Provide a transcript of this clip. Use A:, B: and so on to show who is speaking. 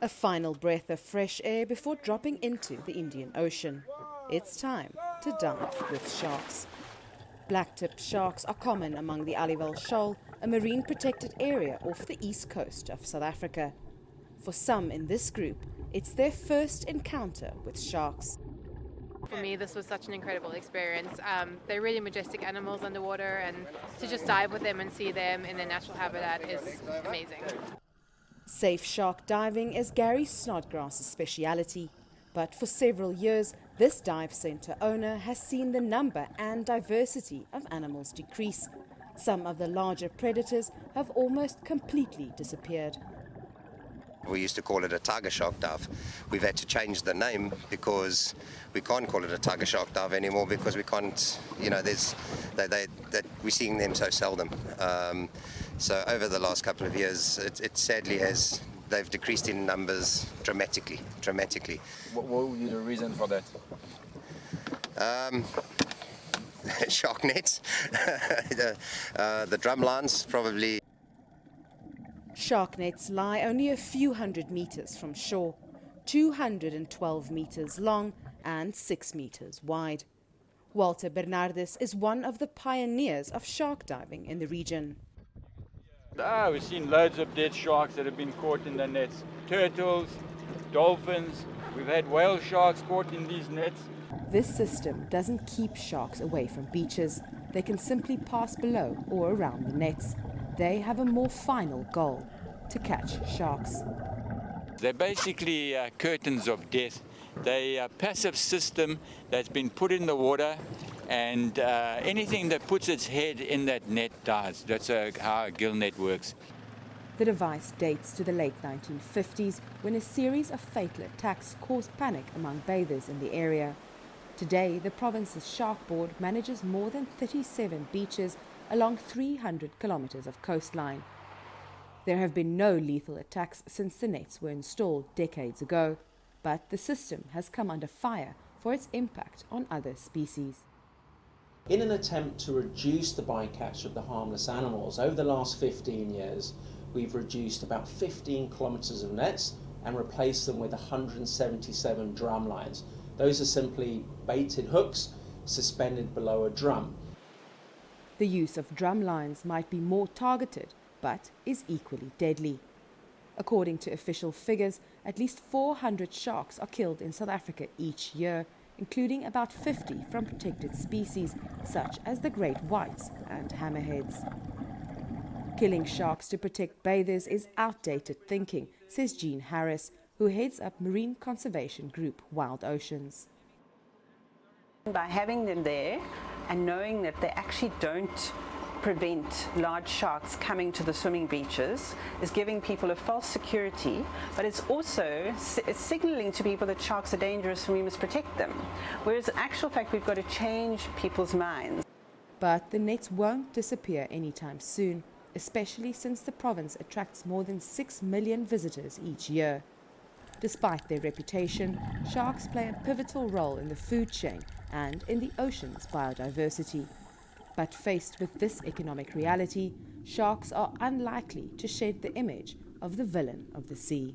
A: A final breath of fresh air before dropping into the Indian Ocean. It's time to dive with sharks. Black-tipped sharks are common among the Aliwal Shoal, a marine protected area off the east coast of South Africa. For some in this group, it's their first encounter with sharks.
B: For me, this was such an incredible experience. They're really majestic animals underwater, and to just dive with them and see them in their natural habitat is amazing.
A: Safe shark diving is Gary Snodgrass's speciality. But for several years, this dive centre owner has seen the number and diversity of animals decrease. Some of the larger predators have almost completely disappeared.
C: We used to call it a tiger shark dive. We've had to change the name because we can't call it a tiger shark dive anymore because we can't, we're seeing them so seldom. So over the last couple of years, it sadly they've decreased in numbers dramatically.
D: What would be the reason for that?
C: Shark nets, the drum lines probably.
A: Shark nets lie only a few hundred meters from shore, 212 meters long and 6 meters wide. Walter Bernardus is one of the pioneers of shark diving in the region.
E: We've seen loads of dead sharks that have been caught in the nets. Turtles, dolphins, we've had whale sharks caught in these nets.
A: This system doesn't keep sharks away from beaches. They can simply pass below or around the nets. They have a more final goal: to catch sharks.
E: They're basically curtains of death. They're a passive system that's been put in the water, and anything that puts its head in that net dies. That's how a gill net works.
A: The device dates to the late 1950s, when a series of fatal attacks caused panic among bathers in the area. Today, the province's Shark Board manages more than 37 beaches along 300 kilometers of coastline. There have been no lethal attacks since the nets were installed decades ago, but the system has come under fire for its impact on other species.
F: In an attempt to reduce the bycatch of the harmless animals, over the last 15 years, we've reduced about 15 kilometres of nets and replaced them with 177 drum lines. Those are simply baited hooks suspended below a drum.
A: The use of drum lines might be more targeted, but is equally deadly. According to official figures, at least 400 sharks are killed in South Africa each year, including about 50 from protected species such as the great whites and hammerheads. Killing sharks to protect bathers is outdated thinking, says Jean Harris, who heads up marine conservation group Wild Oceans.
G: By having them there and knowing that they actually don't prevent large sharks coming to the swimming beaches is giving people a false security, but it's also signaling to people that sharks are dangerous and we must protect them. Whereas in actual fact, we've got to change people's minds.
A: But the nets won't disappear anytime soon, especially since the province attracts more than 6 million visitors each year. Despite their reputation, sharks play a pivotal role in the food chain and in the ocean's biodiversity. But faced with this economic reality, sharks are unlikely to shed the image of the villain of the sea.